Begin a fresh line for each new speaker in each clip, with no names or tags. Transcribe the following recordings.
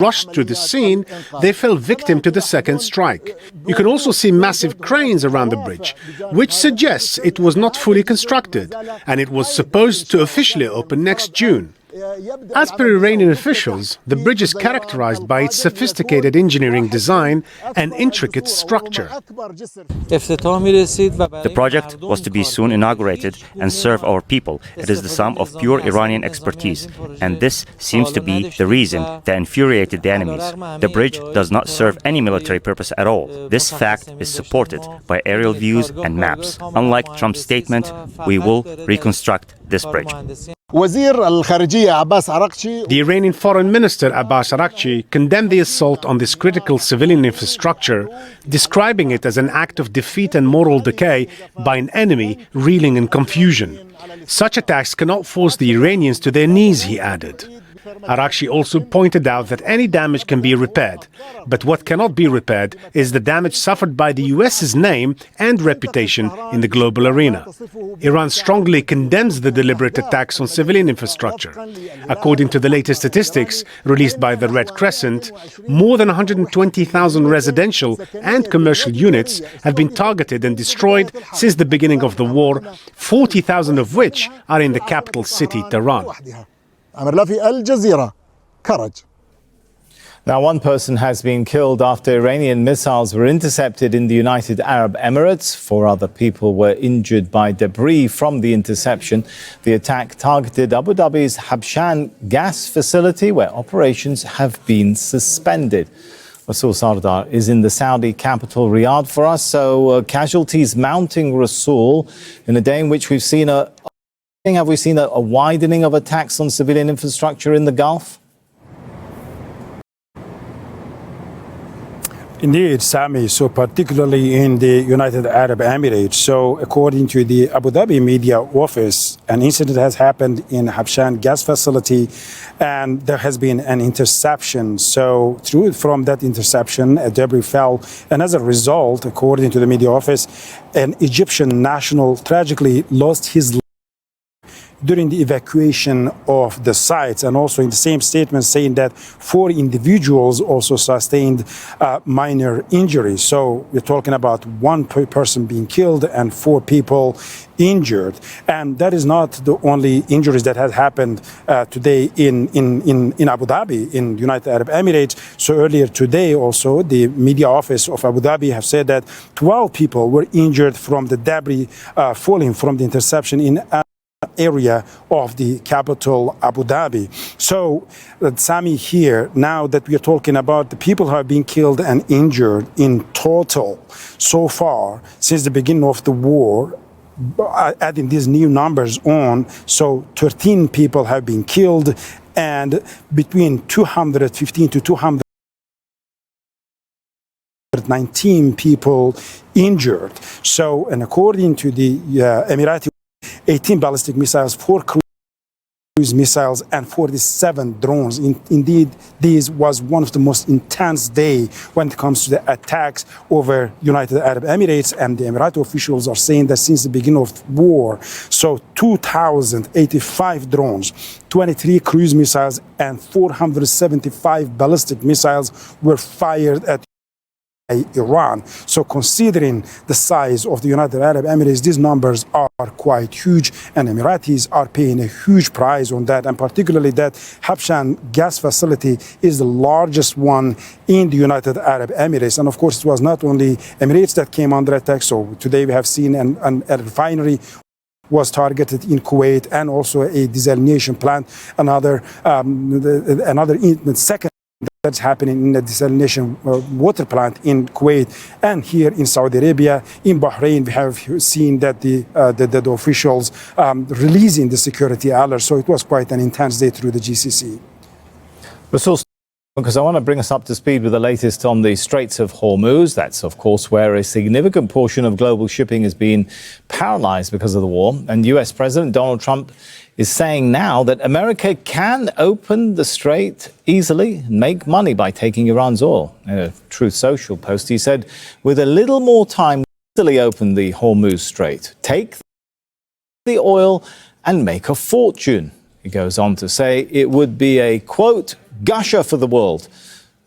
rushed to the scene, they fell victim to the second strike. You can also see massive cranes around the bridge, which suggests it was not fully constructed, and it was supposed to officially open next June. As per Iranian officials, the bridge is characterized by its sophisticated engineering design and intricate structure.
The project was to be soon inaugurated and serve our people. It is the sum of pure Iranian expertise, and this seems to be the reason that infuriated the enemies. The bridge does not serve any military purpose at all. This fact is supported by aerial views and maps. Unlike Trump's statement, we will reconstruct this bridge.
The Iranian Foreign Minister Abbas Araghchi condemned the assault on this critical civilian infrastructure, describing it as an act of defeat and moral decay by an enemy reeling in confusion. Such attacks cannot force the Iranians to their knees, he added. Araghchi also pointed out that any damage can be repaired, but what cannot be repaired is the damage suffered by the US's name and reputation in the global arena. Iran strongly condemns the deliberate attacks on civilian infrastructure. According to the latest statistics released by the Red Crescent, more than 120,000 residential and commercial units have been targeted and destroyed since the beginning of the war, 40,000 of which are in the capital city, Tehran.
Now, one person has been killed after Iranian missiles were intercepted in the United Arab Emirates. 4 other people were injured by debris from the interception. The attack targeted Abu Dhabi's Habshan gas facility, where operations have been suspended. Rasul Sardar is in the Saudi capital, Riyadh, for us. So casualties mounting, Rasul, in a day in which we've seen a widening of attacks on civilian infrastructure in the Gulf?
Indeed, Sami, so particularly in the United Arab Emirates. So according to the Abu Dhabi media office, an incident has happened in Habshan gas facility, and there has been an interception. So from that interception, a debris fell, and as a result, according to the media office, an Egyptian national tragically lost his life during the evacuation of the sites, and also in the same statement saying that 4 individuals also sustained minor injuries. So we're talking about 1 person being killed and 4 people injured. And that is not the only injuries that has happened today in Abu Dhabi, in United Arab Emirates. So earlier today also, the media office of Abu Dhabi have said that 12 people were injured from the debris falling from the interception in area of the capital, Abu Dhabi. So, Sami, here, now that we are talking about the people who have been killed and injured in total so far since the beginning of the war, adding these new numbers on, so 13 people have been killed and between 215 to 219 people injured. So, and according to the Emirati 18 ballistic missiles, 4 cruise missiles, and 47 drones. Indeed, this was one of the most intense days when it comes to the attacks over United Arab Emirates, and the Emirati officials are saying that since the beginning of war, so 2,085 drones, 23 cruise missiles, and 475 ballistic missiles were fired at Iran. So considering the size of the United Arab Emirates, these numbers are quite huge, and Emiratis are paying a huge price on that, and particularly that Habshan gas facility is the largest one in the United Arab Emirates. And of course, it was not only Emirates that came under attack. So today we have seen a refinery was targeted in Kuwait, and also a desalination plant, another second that's happening in the desalination water plant in Kuwait, and here in Saudi Arabia, in Bahrain, we have seen that the officials releasing the security alert. So it was quite an intense day through the GCC.
Because I want to bring us up to speed with the latest on the Straits of Hormuz. That's, of course, where a significant portion of global shipping has been paralyzed because of the war. And US President Donald Trump is saying now that America can open the strait easily and make money by taking Iran's oil. In a Truth Social post, he said, with a little more time, we'll easily open the Hormuz Strait, take the oil and make a fortune. He goes on to say it would be a, quote, gusher for the world.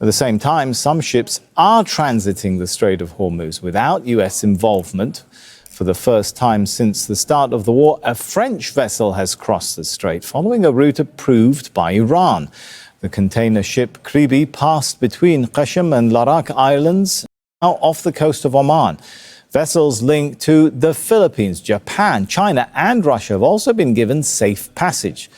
At the same time, some ships are transiting the Strait of Hormuz without U.S. involvement. For the first time since the start of the war, a French vessel has crossed the strait, following a route approved by Iran. The container ship Kribi passed between Qashm and Larak Islands, now off the coast of Oman. Vessels linked to the Philippines, Japan, China and Russia have also been given safe passage.